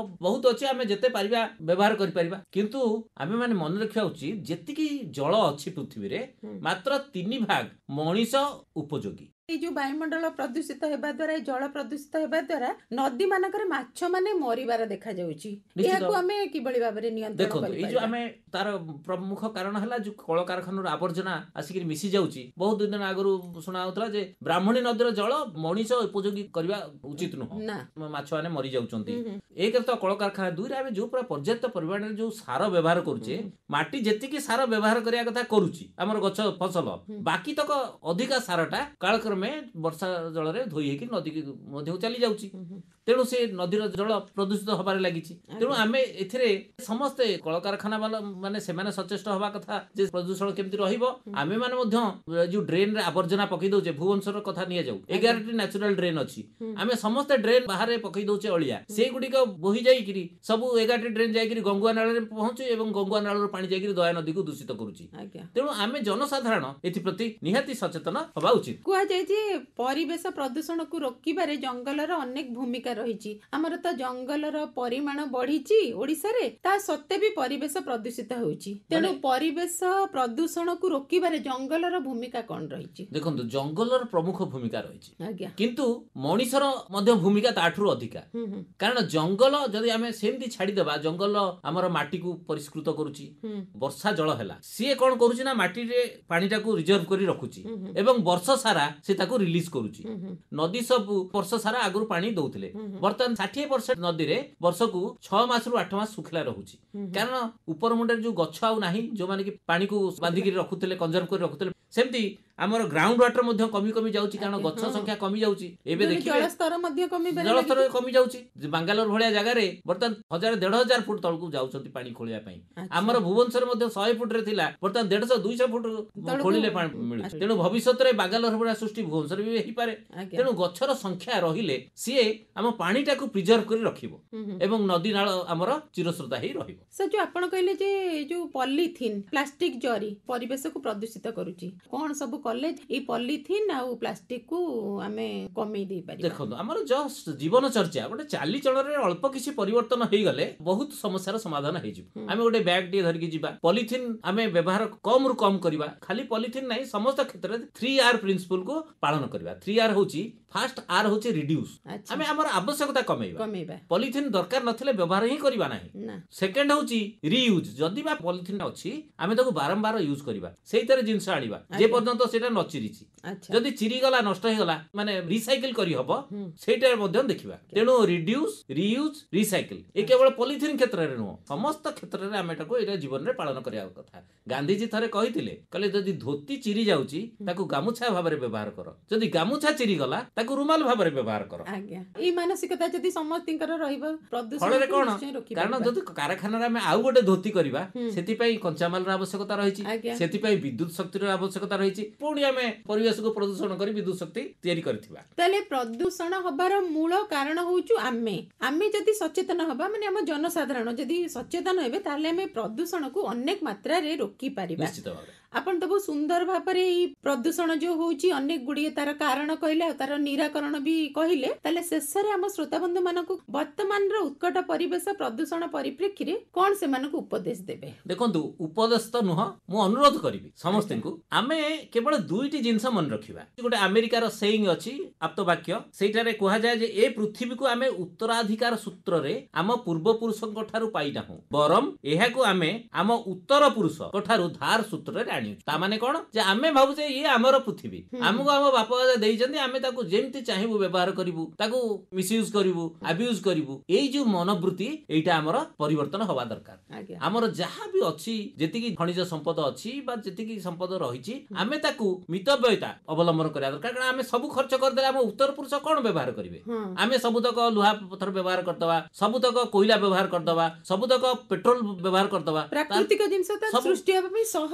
ବହୁତ ଅଛି, ଆମେ ଯେତେ ପାରିବା ବ୍ୟବହାର କରିପାରିବା, କିନ୍ତୁ ଆମେ ମାନେ ମନେ ରଖିବା ଉଚିତ ଯେତିକି ଜଳ ଅଛି ପୃଥିବୀରେ ମାତ୍ର 3 ଭାଗ ମଣିଷ ଉପଯୋଗୀ। এই যে বায়ুমণ্ডল প্রদূষিত হেবা দ্বারা এই জল প্রদূষিত হেবা দ্বারা নদী মানকরে মাছ মানে মরিবার দেখা যাଉଛି। এহাকু আমি কিবଳି ভাবে নিয়ন্ত্রণ দেখନ୍ତୁ করি এই যে ଆମେ ତାର ପ୍ରମୁଖ କାରଣ ହେଲା ଯୋଉ କଳକାରଖାନାର ଆବର୍ଜନା ଆସିକି ମିଶି ଯାଉଛି। ବହୁତ ଦିନ ଆଗରୁ ଶୁଣା ହଉଥିଲା ଯେ ବ୍ରାହ୍ମଣୀ ନଦୀର ଜଳ ମଣିଷ ଉପଯୋଗୀ କରିବା ଉଚିତ ନୁହଁ, ନା ମାଛ ମାନେ ମରି ଯାଉଛନ୍ତି। ଏକରେ ତ କଳକାରଖାନା, ଦୁଇରେ ଆମେ ଯୋଉ ପୁରା ପର୍ଯ୍ୟାପ୍ତ ପରିମାଣରେ ଯୋଉ ସାର ବ୍ୟବହାର କରୁଛେ, ମାଟି ଯେତିକି ସାର ବ୍ୟବହାର କରିବା କଥା କରୁଛି ଆମର ଗଛ ଫସଲ, ବାକି ତକ ଅଧିକା ସାରଟା କାଳକ୍ରମେ ବର୍ଷା ଜଳରେ ଧୋଇ ହେଇକି ନଦୀ ମଧ୍ୟକୁ ଚାଲି ଯାଉଛି। ତେଣୁ ସେ ନଦୀର ଜଳ ପ୍ରଦୂଷିତ ହବାରେ ଲାଗିଛି। ତେଣୁ ଆମେ ଏଥିରେ ସମସ୍ତେ କଳକାରଖାନା ବାଲା ମାନେ ସେମାନେ ସଚେଷ୍ଟ ହବା କଥା ଯେ ପ୍ରଦୂଷଣ କେମିତି ରହିବ। ଆମେ ମାନେ ମଧ୍ୟ ଯୋଉ ଡ୍ରେନରେ ଆବର୍ଜନା ପକେଇ ଦଉଛେ, ଭୁବନେଶ୍ୱର କଥା ନିଆଯାଉ 11ଟି ନ୍ୟାଚୁରାଲ ଡ୍ରେନ୍ ଅଛି, ଆମେ ସମସ୍ତେ ଡ୍ରେନ୍ ବାହାରେ ପକେଇ ଦଉଛେ ଅଳିଆ, ସେଇଗୁଡିକ ବୋହି ଯାଇକିରି ସବୁ 11ଟି ଡ୍ରେନ୍ ଯାଇକିରି ଗଙ୍ଗୁଆ ନାଳରେ ପହଞ୍ଚୁ ଏବଂ ଗଙ୍ଗୁଆ ନାଳରୁ ପାଣି ଯାଇକିରି ଦୟା ନଦୀକୁ ଦୂଷିତ କରୁଛି। ତେଣୁ ଆମେ ଜନସାଧାରଣ ଏଥିପ୍ରତି ନିହାତି ସଚେତନ ହବା ଉଚିତ। କୁହାଯାଏ ଯେ ପରିବେଶ ପ୍ରଦୂଷଣକୁ ରୋକିବାରେ ଜଙ୍ଗଲର ଅନେକ ଭୂମିକା ରହିଛି। ଆମର ତ ଜଙ୍ଗଲର ପରିମାଣ ବଢିଛି ଓଡିଶାରେ, ତା ସତ୍ତ୍ୱେ ବି ପରିବେଶ ପ୍ରଦୂଷିତ ହେଉଛି। ତେଣୁ ପରିବେଶ ପ୍ରଦୂଷଣକୁ ରୋକିବାରେ ଜଙ୍ଗଲର ଭୂମିକା କଣ ରହିଛି? ଦେଖନ୍ତୁ, ଜଙ୍ଗଲର ପ୍ରମୁଖ ଭୂମିକା ରହିଛି, ଆଜ୍ଞା, କିନ୍ତୁ ମଣିଷର ମଧ୍ୟ ଭୂମିକା ତାଠାରୁ ଅଧିକା। କାରଣ ଜଙ୍ଗଲ ଯଦି ଆମେ ସେମିତି ଛାଡିଦେବା, ଜଙ୍ଗଲ ଆମର ମାଟିକୁ ପରିଷ୍କୃତ କରୁଛି। ବର୍ଷା ଜଳ ହେଲା, ସିଏ କଣ କରୁଛି ନା ମାଟିରେ ପାଣିଟାକୁ ରିଜର୍ଭ କରି ରଖୁଛି ଏବଂ ବର୍ଷ ସାରା ସେ ତାକୁ ରିଲିଜ କରୁଛି। ନଦୀ ସବୁ ବର୍ଷ ସାରା ଆଗରୁ ପାଣି ଦଉଥିଲେ, ବର୍ତ୍ତମାନ 60% ନଦୀରେ ବର୍ଷକୁ 6 ମାସରୁ 8 ମାସ ଶୁଖିଲା ରହୁଛି। କାରଣ ଉପର ମୁଣ୍ଡରେ ଯୋଉ ଗଛ ଆଉ ନାହିଁ, ଯୋଉମାନେ କି ପାଣିକୁ ବାନ୍ଧିକି ରଖୁଥିଲେ, କନଜର୍ଭ କରି ରଖୁଥିଲେ, ସେମିତି ଆମର ଗ୍ରାଉଣ୍ଡ ୱାଟର ମଧ୍ୟ କମି କମି ଯାଉଛି। କାରଣ ଗଛ ସଂଖ୍ୟା କମି ଯାଉଛି। ଏବେ ଦେଖିବେ ଜଳସ୍ତର ମଧ୍ୟ ଜଳସ୍ତର କମି ଯାଉଛି। ବାଙ୍ଗାଲୋର ଭଳିଆ ଜାଗାରେ ବର୍ତ୍ତମାନ 1000-1500 ଫୁଟ ତଳକୁ ଯାଉଛନ୍ତି ପାଣି ଖୋଳିବା ପାଇଁ। ଆମର ଭୁବନେଶ୍ୱର ମଧ୍ୟ 100 ଫୁଟରେ ଥିଲା, ବର୍ତ୍ତମାନ 150-200 ଫୁଟ ଖୋଳିଲେ ପାଣି ମିଳୁଛି। ତେଣୁ ଭବିଷ୍ୟତରେ ବାଙ୍ଗାଲୋର ଭଳିଆ ସୃଷ୍ଟି ଭୁବନେଶ୍ୱର ବି ହେଇପାରେ। ତେଣୁ ଗଛର ସଂଖ୍ୟା ରହିଲେ ସିଏ ଆମ ପାଣିଟାକୁ ପ୍ରିଜର୍ଭ କରି ରଖିବ ଏବଂ ନଦୀ ନାଳ ଆମର ଚିରସ୍ରୋତା ହେଇ ରହିବ। ସାର୍, ଯୋଉ ଆପଣ କହିଲେ ଯେ ଯୋଉ ପଲିଥିନ୍, ପ୍ଲାଷ୍ଟିକ ଜରି ପରିବେଶକୁ ପ୍ରଦୂଷିତ କରୁଛି, କଣ ସବୁ କଲେ ଏଇ ପଲିଥିନ୍ ଆଉ ପ୍ଲାଷ୍ଟିକ କୁ ଆମେ କମେଇ ଦେଇ ପାରିବା? ଦେଖନ୍ତୁ, ଆମର ଜଷ୍ଟ ଜୀବନ ଚର୍ଚ୍ଚା ଗୋଟେ ଚାଲିଚଳନରେ ଅଳ୍ପ କିଛି ପରିବର୍ତ୍ତନ ହେଇଗଲେ ବହୁତ ସମସ୍ୟାର ସମାଧାନ ହେଇଯିବ। ଆମେ ଗୋଟେ ବ୍ୟାଗ ଟିଏ ଧରିକି ଯିବା, ପଲିଥିନ୍ ଆମେ ବ୍ୟବହାର କମ ରୁ କମ କରିବା। ଖାଲି ପଲିଥିନ୍ ନାହିଁ, ସମସ୍ତ କ୍ଷେତ୍ରରେ 3R ପ୍ରିନ୍ସିପଲ କୁ ପାଳନ କରିବା। 3R ହଉଛି, ଫାଷ୍ଟ ଆର୍ ହଉଛି ରିଡ୍ୟୁସ, ଆମେ ଆମର ଆବଶ୍ୟକତା କମେଇବା। ପଲିଥିନ୍ ଦରକାର ନଥିଲେ ବ୍ୟବହାର ହିଁ କରିବା ନାହିଁ। ସେକେଣ୍ଡ ହଉଛି ରିୟୁଜ, ଯଦି ବା ପଲିଥିନ୍ ଅଛି ଆମେ ତାକୁ ବାରମ୍ବାର ୟୁଜ କରିବା, ସେଇଥିରେ ଜିନିଷ ଆଣିବା ଯେ ପର୍ଯ୍ୟନ୍ତ ସେଟା ନ ଚିରିଛି। ଯଦି ଚିରିଗଲା, ନଷ୍ଟ ହେଇଗଲା, ମାନେ ରିସାଇକେଲ କରିହବ, ସେଇଟା ମଧ୍ୟ ଦେଖିବା। ତେଣୁ ରିଡ୍ୟୁସ, ରିୟୁଜ, ରିସାଇକେଲ ଏ କେବଳ ପଲିଥିନ୍ କ୍ଷେତ୍ରରେ ନୁହଁ, ସମସ୍ତ କ୍ଷେତ୍ରରେ ଆମେ ତାକୁ ଏଇଟା ଜୀବନରେ ପାଳନ କରିବା କଥା। ଗାନ୍ଧିଜୀ ଥରେ କହିଥିଲେ, କହିଲେ ଯଦି ଧୋତି ଚିରି ଯାଉଛି ତାକୁ ଗାମୁଛା ଭାବରେ ବ୍ୟବହାର କର, ଯଦି ଗାମୁଛା ଚିରିଗଲା ତାକୁ ରୁମାଲ ଭାବରେ ବ୍ୟବହାର କର। ଆଜ୍ଞା, ଏଇ ମାନସିକତା ଯଦି ସମସ୍ତଙ୍କର ରହିବ, ପ୍ରଦୂଷଣ ଫଳରେ କଣ, କାରଣ ଯଦି କାରଖାନାରେ ଆମେ ଆଉ ଗୋଟେ ଧୋତି କରିବା, ସେଥିପାଇଁ କଞ୍ଚାମାଲର ଆବଶ୍ୟକତା ରହିଛି, ସେଥିପାଇଁ ବିଦ୍ୟୁତ ଶକ୍ତିର ଆବଶ୍ୟକତା ରହିଛି, ପୁଣି ଆମେ ପରିବେଶକୁ ପ୍ରଦୂଷଣ କରି ବିଦ୍ୟୁତ ଶକ୍ତି ତିଆରି କରିଥିବା। ତାହେଲେ ପ୍ରଦୂଷଣ ହବାର ମୂଳ କାରଣ ହଉଛୁ ଆମେ ଯଦି ସଚେତନ ହବା, ମାନେ ଆମ ଜନସାଧାରଣ ଯଦି ସଚେତନ ହେବେ, ତାହେଲେ ଆମେ ପ୍ରଦୂଷଣକୁ ଅନେକ ମାତ୍ରାରେ ରୋକି ପାରିବା। ନିଶ୍ଚିତ ଭାବରେ ଆପଣ ତ ବହୁତ ସୁନ୍ଦର ଭାବରେ ଏଇ ପ୍ରଦୂଷଣ ଯୋଉ ହଉଛି ଅନେକ ଗୁଡିଏ ତାର କାରଣ କହିଲେ ଆଉ ତାର ନିରାକରଣ ବି କହିଲେ। ତାହେଲେ ଶେଷରେ ଆମ ଶ୍ରୋତାବନ୍ଧୁ ମାନଙ୍କୁ ବର୍ତ୍ତମାନର ଉତ୍କଟ ପରିବେଶ ପ୍ରଦୂଷଣ ପରିପ୍ରେକ୍ଷୀରେ କଣ ସେମାନଙ୍କୁ ଉପଦେଶ ଦେବେ? ଦେଖନ୍ତୁ, ଉପଦେଶ ତ ନୁହଁ, ମୁଁ ଅନୁରୋଧ କରିବି ସମସ୍ତଙ୍କୁ, ଆମେ କେବଳ 2ଟି ଜିନିଷ ମନେ ରଖିବା। ଗୋଟେ ଆମେରିକାର ସେଇଂ ଅଛି, ଆପ୍ତବାକ୍ୟ, ସେଇଟାରେ କୁହାଯାଏ ଯେ ଏ ପୃଥିବୀକୁ ଆମେ ଉତ୍ତରାଧିକାର ସୂତ୍ରରେ ଆମ ପୂର୍ବପୁରୁଷଙ୍କ ଠାରୁ ପାଇନାହୁଁ, ବରଂ ଏହାକୁ ଆମେ ଆମ ଉତ୍ତର ପୁରୁଷଙ୍କ ଠାରୁ ଧାର ସୂତ୍ରରେ ଆଣିଛୁ। ତା ମାନେ କଣ, ଯେ ଆମେ ଭାବୁଛେ ଇଏ ଆମର ପୃଥିବୀ, ଆମକୁ ଆମ ବାପା ଦେଇଛନ୍ତି, ଆମେ ତାକୁ ଯେମିତି ଚାହିଁବୁ ବ୍ୟବହାର କରିବୁ, ତାକୁ ମିସୟୁଜ କରିବୁ, ଆବ୍ୟୁଜ କରିବୁ। ଏଇ ଯୋଉ ମନୋବୃତ୍ତି, ଏଇଟା ଆମର ପରିବର୍ତ୍ତନ ହବା ଦରକାର। ଆମର ଯାହା ବି ଅଛି, ଯେତିକି ଖଣିଜ ସମ୍ପଦ ଅଛି ବା ଯେତିକି ସମ୍ପଦ ରହିଛି, ଆମେ ତାକୁ ମିତବ୍ୟୟିତା ଅବଲମ୍ବନ କରିବା ଦରକାର। କାରଣ ଆମେ ସବୁ ଖର୍ଚ୍ଚ କରିଦେଲେ ଆମ ଉତ୍ତର ପୁରୁଷ କଣ ବ୍ୟବହାର କରିବେ? ଆମେ ସବୁତକ ଲୁହା ପଥର ବ୍ୟବହାର କରିଦବା, ସବୁତକ କୋଇଲା ବ୍ୟବହାର କରିଦବା, ସବୁତକ ପେଟ୍ରୋଲ ବ୍ୟବହାର କରିଦବା। ପ୍ରାକୃତିକ ଜିନିଷ ତ ସୃଷ୍ଟି ହେବା ପାଇଁ ଶହ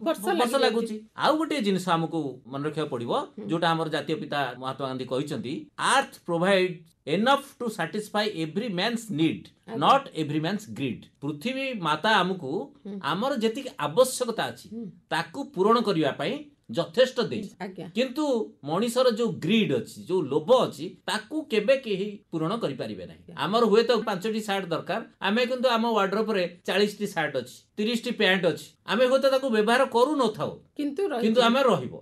ବର୍ଷ ଲାଗୁଛି। ଆଉ ଗୋଟେ ଜିନିଷ ଆମକୁ ମନେ ରଖିବାକୁ ପଡିବ, ଯୋଉଟା ଆମର ଜାତୀୟ ପିତା ମହାତ୍ମା ଗାନ୍ଧୀ କହିଛନ୍ତି, earth provide enough to satisfy every man's need, not every man's greed। ପୃଥିବୀ ମାତା ଆମକୁ ଆମର ଯେତିକି ଆବଶ୍ୟକତା ଅଛି ତାକୁ ପୂରଣ କରିବା ପାଇଁ ଯଥେଷ୍ଟ ଦେଇଛି, କିନ୍ତୁ ମଣିଷର ଯୋଉ ଗ୍ରିଡ୍ ଅଛି, ଯୋଉ ଲୋଭ ଅଛି, ତାକୁ କେବେ କେହି ପୂରଣ କରିପାରିବେ ନାହିଁ। ଆମର ହୁଏତ 5ଟି ସାର୍ଟ ଦରକାର, ଆମେ କିନ୍ତୁ ଆମ ୱାର୍ଡରୋବରେ 40ଟି ସାର୍ଟ ଅଛି, 30ଟି ପ୍ୟାଣ୍ଟ ଅଛି, ଆମେ ହୁଏତ ତାକୁ ବ୍ୟବହାର କରୁନଥାଉ, କିନ୍ତୁ ଆମେ ରହିବ।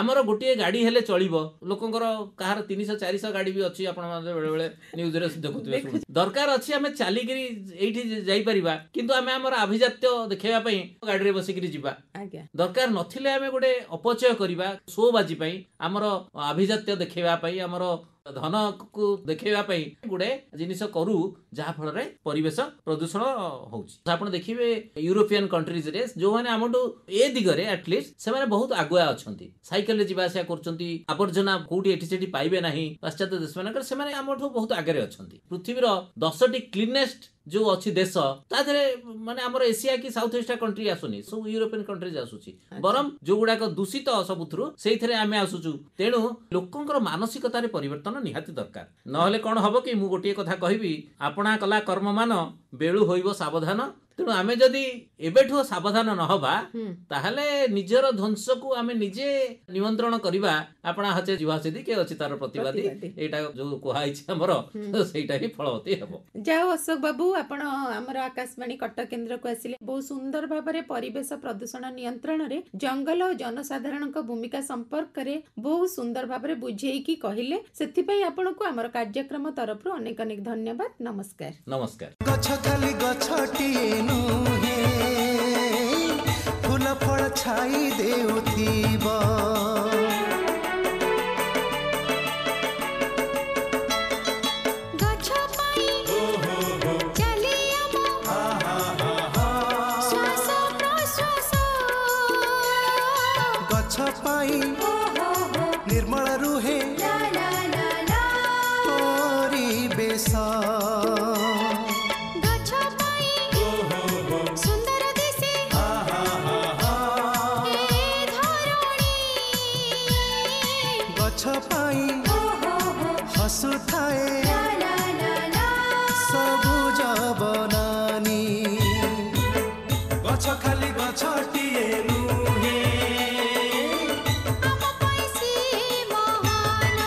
ଆମର ଗୋଟିଏ ଗାଡି ହେଲେ ଚଳିବ, ଲୋକଙ୍କର କାହାର 300-400 ଗାଡି ବି ଅଛି, ଆପଣ ବେଳେ ବେଳେ ନ୍ୟୁଜରେ ଦେଖୁଥିବେ। ଦରକାର ଅଛି ଆମେ ଚାଲିକିରି ଏଇଠି ଯାଇପାରିବା, କିନ୍ତୁ ଆମେ ଆମର ଆଭିଜାତ୍ୟ ଦେଖେଇବା ପାଇଁ ଗାଡିରେ ବସିକିରି ଯିବା। ଦରକାର ନଥିଲେ ଆମେ ଗୋଟେ ଅପଚୟ କରିବା, ଶୋ ବାଜି ପାଇଁ, ଆମର ଆଭିଜାତ୍ୟ ଦେଖେଇବା ପାଇଁ, ଆମର ଧନ କୁ ଦେଖେଇବା ପାଇଁ ଗୁଡେ ଜିନିଷ କରୁ ଯାହା ଫଳରେ ପରିବେଶ ପ୍ରଦୂଷଣ ହଉଛି। ଆପଣ ଦେଖିବେ ୟୁରୋପିଆନ କଣ୍ଟ୍ରିଜ ରେ ଯୋଉମାନେ ଆମଠୁ ଏ ଦିଗରେ ଆଟଲିଷ୍ଟ ସେମାନେ ବହୁତ ଆଗୁଆ ଅଛନ୍ତି, ସାଇକେଲରେ ଯିବା ଆସିବା କରୁଛନ୍ତି, ଆବର୍ଜନା କୋଉଠି ଏଠି ସେଠି ପାଇବେ ନାହିଁ। ପାଶ୍ଚାତ୍ୟ ଦେଶ ମାନଙ୍କରେ ସେମାନେ ଆମଠୁ ବହୁତ ଆଗରେ ଅଛନ୍ତି। ପୃଥିବୀର 10ଟି କ୍ଲିନେଷ୍ଟ ଯୋଉ ଅଛି ଦେଶ ତା ଦେହରେ ମାନେ ଆମର ଏସିଆ କି ସାଉଥ ଏସିଆ କଣ୍ଟ୍ରି ଆସୁନି, ସବୁ ୟୁରୋପିଆନ କଣ୍ଟ୍ରିଜ ଆସୁଛି। ବରଂ ଯୋଉଗୁଡାକ ଦୂଷିତ ସବୁଥିରୁ ସେଇଥିରେ ଆମେ ଆସୁଛୁ। ତେଣୁ ଲୋକଙ୍କର ମାନସିକତାରେ ପରିବର୍ତ୍ତନ ନିହାତି ଦରକାର। ନହେଲେ କଣ ହବ କି, ମୁଁ ଗୋଟିଏ କଥା କହିବି, ଆପଣା କଲା କର୍ମମାନ ବେଳୁ ହୋଇବ ସାବଧାନ। ତେଣୁ ଆମେ ଯଦି ଏବେଠୁ ସାବଧାନ ନହବା ତାହେଲେ ନିଜର ଧ୍ୱଂସକୁ ଆମେ ନିଜେ ନିମନ୍ତ୍ରଣ କରିବା। ଆପଣା ହଚେ ଯିବା ସିଧି କିଏ ଅଛି ତାର ପ୍ରତିବାଦୀ, ଏଇଟା ଯୋଉ କୁହାଯାଇଛି ଆମର ସେଇଟା ହିଁ ଫଳବତୀ ହେବ। ଯାଉ ଅଶୋକ ବାବୁ, ଆପଣ ଆମର ଆକାଶବାଣୀ କଟକ କେନ୍ଦ୍ରକୁ ଆସିଲେ। ବହୁତ ସୁନ୍ଦର ଭାବରେ ପରିବେଶ ପ୍ରଦୂଷଣ ନିୟନ୍ତ୍ରଣରେ ଜଙ୍ଗଲ ଓ ଜନସାଧାରଣଙ୍କ ଭୂମିକା ସମ୍ପର୍କରେ ବହୁତ ସୁନ୍ଦର ଭାବରେ ବୁଝେଇକି କହିଲେ। ସେଥିପାଇଁ ଆପଣଙ୍କୁ ଆମର କାର୍ଯ୍ୟକ୍ରମ ତରଫରୁ ଅନେକ ଅନେକ ଧନ୍ୟବାଦ। ନମସ୍କାର। ନମସ୍କାର। ଗଛ ଖାଲି ଗଛଟିଏ ନୁହେଁ, ଫୁଲ ଫଳ ଛାଇ ଦେଉଥିବ। ଗଛ ପାଇଁ ଚାଲି ଆମ ଶ୍ୱାସ ପ୍ରଶ୍ୱାସ, ଗଛ ପାଇଁ ନିର୍ମଳ ରୁହେ ଲା ଲା ଲା ଲା, ପରିବେଶ। ଗଛ ପାଇଁ ସୁନ୍ଦର ଦିଶେ ଏ ଧରଣୀ, ଗଛ ପାଇଁ ହସୁଥାଏ ଲା ଲା ଲା ଲା, ସବୁଜ ବନାନୀ। ଗଛ ଖାଲି ଗଛଟିଏ ନୁହେଁ, ଆମ ପାଇଁ ସିଏ ମହାନ।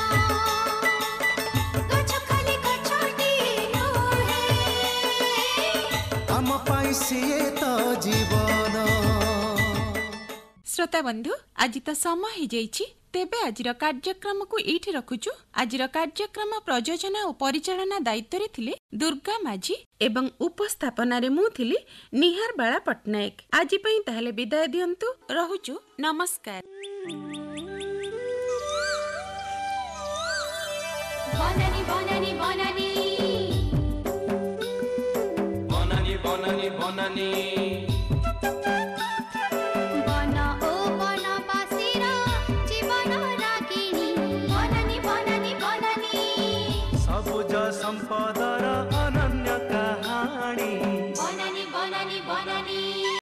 ଗଛ ଖାଲି ଗଛଟିଏ ନୁହେଁ, ଆମ ପାଇଁ ସିଏ ତ ଜୀବନ। ଶ୍ରୋତା ବନ୍ଧୁ, ଆଜି ତ ସମୟ ହେଇଯାଇଛି। ତେବେ ଆଜିର କାର୍ଯ୍ୟକ୍ରମକୁ ଏଇଠି ରଖୁଛୁ। ଆଜିର କାର୍ଯ୍ୟକ୍ରମ ପ୍ରଯୋଜନା ଓ ପରିଚାଳନା ଦାୟିତ୍ୱରେ ଥିଲେ ଦୁର୍ଗା ମାଝୀ ଏବଂ ଉପସ୍ଥାପନାରେ ମୁଁ ଥିଲି ନିହାର ବାଳା ପଟ୍ଟନାୟକ। ଆଜି ପାଇଁ ତାହେଲେ ବିଦାୟ ଦିଅନ୍ତୁ। ରହୁଛୁ, ନମସ୍କାର। ବନାନୀ ବନାନୀ ବନାନୀ ବନାନୀ ବନାନୀ ବନାନୀ